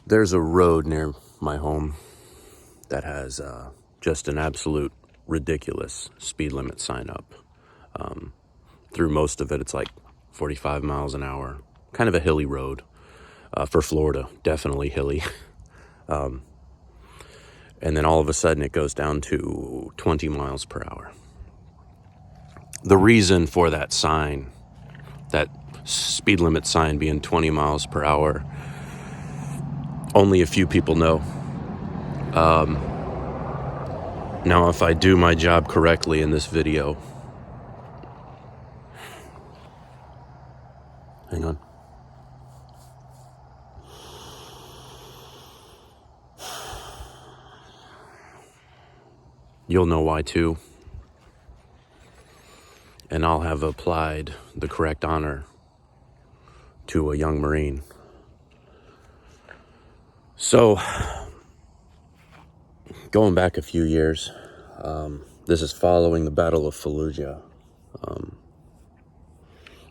There's a road near my home that has just an absolute ridiculous speed limit sign up. Through most of it, it's like 45 miles an hour. Kind of a hilly road for Florida, definitely hilly. And then all of a sudden it goes down to 20 miles per hour. The reason for that sign, that speed limit sign being 20 miles per hour, only a few people know. Now, if I do my job correctly in this video, hang on. You'll know why too. And I'll have applied the correct honor to a young Marine. So, going back a few years, this is following the Battle of Fallujah.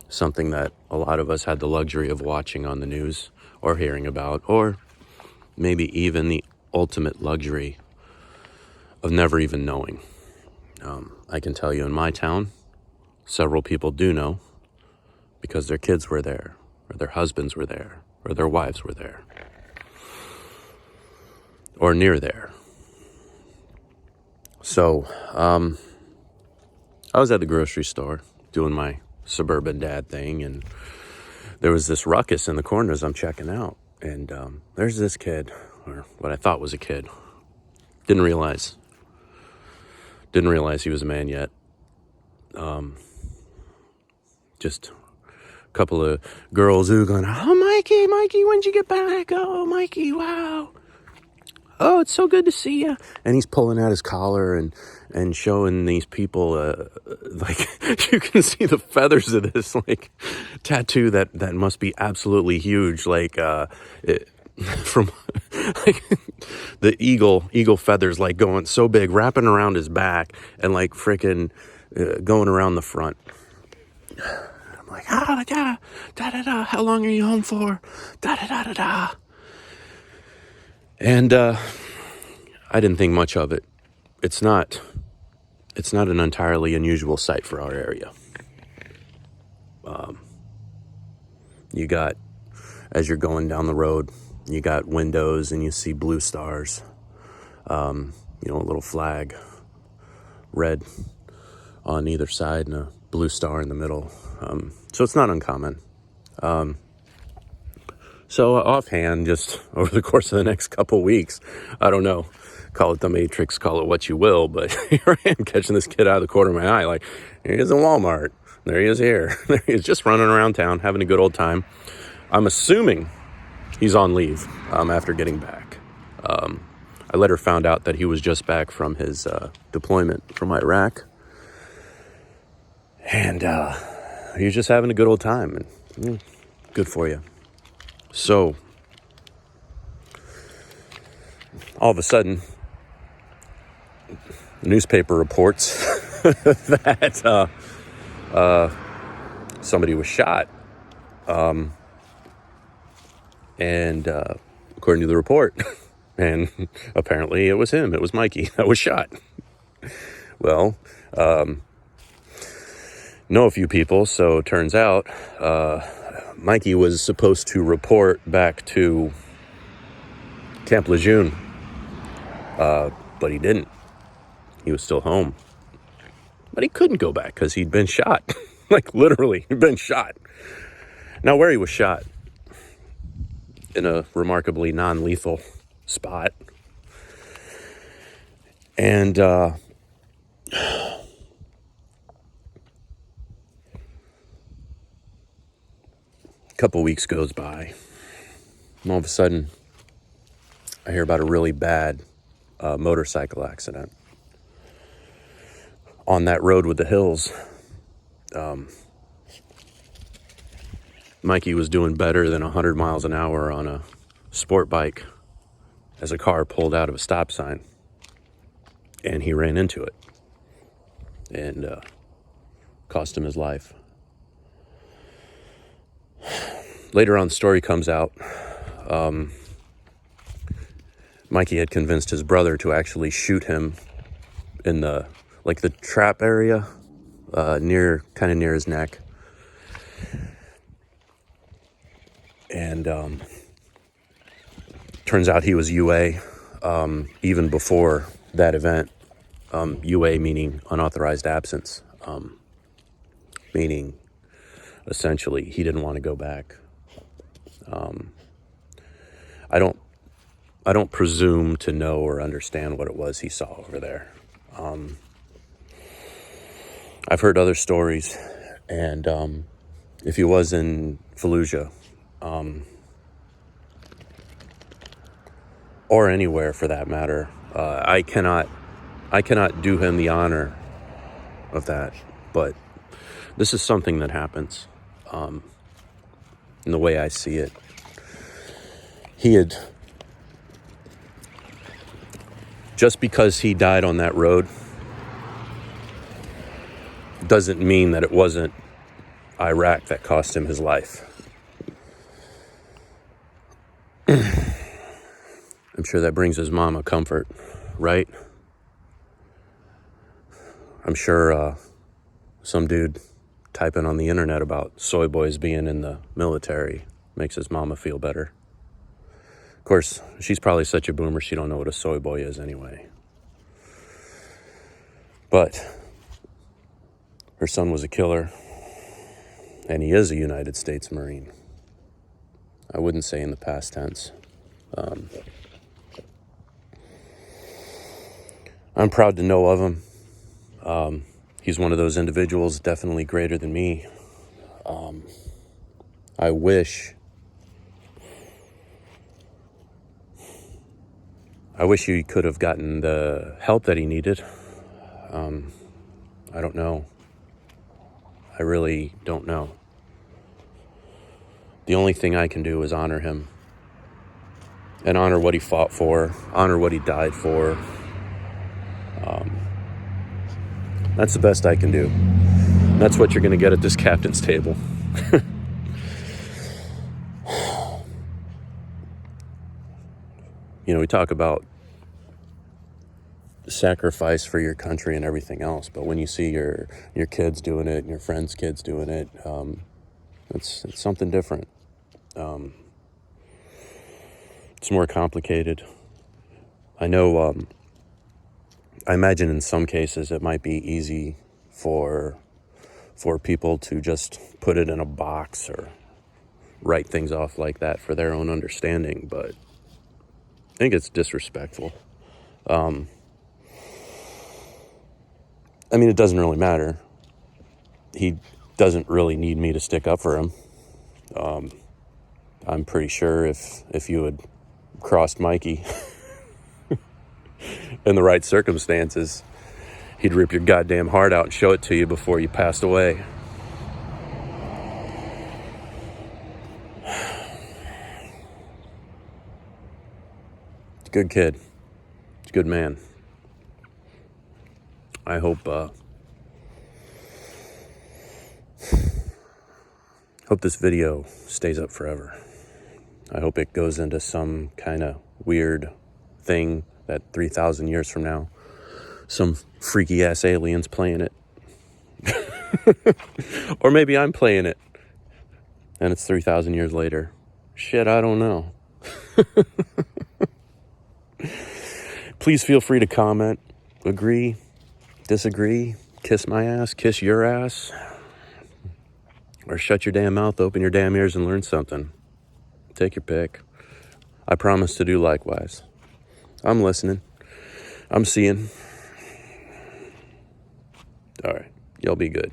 Something that a lot of us had the luxury of watching on the news or hearing about, or maybe even the ultimate luxury of never even knowing. I can tell you in my town, several people do know because their kids were there, or their husbands were there, or their wives were there, or near there. So, I was at the grocery store doing my suburban dad thing, and there was this ruckus in the corners I'm checking out. And there's this kid, or what I thought was a kid. Didn't realize he was a man yet. Just a couple of girls who going, "Oh, Mikey, when'd you get back? Oh, Mikey, wow. Oh, it's so good to see you." And he's pulling out his collar and showing these people, like, you can see the feathers of this, like, tattoo that must be absolutely huge. Like, from, like, the eagle feathers, like, going so big, wrapping around his back and, like, freaking going around the front. I'm like, da-da-da, how long are you home for? Da-da-da-da-da. And I didn't think much of it. It's not an entirely unusual sight for our area. You got, as you're going down the road, you got windows and you see blue stars. A little flag, red on either side and a blue star in the middle. So it's not uncommon. So offhand, just over the course of the next couple weeks, I don't know, call it the Matrix, call it what you will, but here I am catching this kid out of the corner of my eye, like, here he is in Walmart, there he is here, there he is just running around town, having a good old time. I'm assuming he's on leave after getting back. I later found out that he was just back from his deployment from Iraq, and he was just having a good old time, and good for you. So, all of a sudden, the newspaper reports that somebody was shot. And according to the report, and apparently it was him, it was Mikey that was shot. Well, know a few people, so it turns out Mikey was supposed to report back to Camp Lejeune, but he didn't. He was still home. But he couldn't go back because he'd been shot. Like, literally, he'd been shot. Now, where he was shot, in a remarkably non-lethal spot. And a couple weeks goes by. And all of a sudden, I hear about a really bad motorcycle accident on that road with the hills. Mikey was doing better than 100 miles an hour on a sport bike as a car pulled out of a stop sign, and he ran into it and cost him his life. Later on, the story comes out. Mikey had convinced his brother to actually shoot him in the trap area, near his neck. And turns out he was UA, even before that event. UA meaning unauthorized absence, meaning essentially he didn't want to go back. I don't presume to know or understand what it was he saw over there. I've heard other stories, and if he was in Fallujah, or anywhere for that matter, I cannot do him the honor of that. But this is something that happens, in the way I see it. Just because he died on that road doesn't mean that it wasn't Iraq that cost him his life. I'm sure that brings his mama comfort, right? I'm sure some dude typing on the internet about soy boys being in the military makes his mama feel better. Of course, she's probably such a boomer she don't know what a soy boy is anyway. But her son was a killer, and he is a United States Marine. I wouldn't say in the past tense. I'm proud to know of him. He's one of those individuals definitely greater than me. I wish he could have gotten the help that he needed. I don't know. I really don't know. The only thing I can do is honor him and honor what he fought for, honor what he died for. That's the best I can do. That's what you're going to get at this captain's table. We talk about sacrifice for your country and everything else, but when you see your kids doing it and your friends' kids doing it, it's something different. It's more complicated. I know, I imagine in some cases it might be easy for people to just put it in a box or write things off like that for their own understanding, but I think it's disrespectful. It doesn't really matter. He doesn't really need me to stick up for him. I'm pretty sure if you had crossed Mikey in the right circumstances, he'd rip your goddamn heart out and show it to you before you passed away. It's a good kid. It's a good man. I hope this video stays up forever. I hope it goes into some kind of weird thing that 3,000 years from now, some freaky ass aliens playing it. Or maybe I'm playing it and it's 3,000 years later. Shit, I don't know. Please feel free to comment, agree, disagree, kiss my ass, kiss your ass, or shut your damn mouth, open your damn ears, and learn something. Take your pick. I promise to do likewise. I'm listening. I'm seeing. All right. Y'all be good.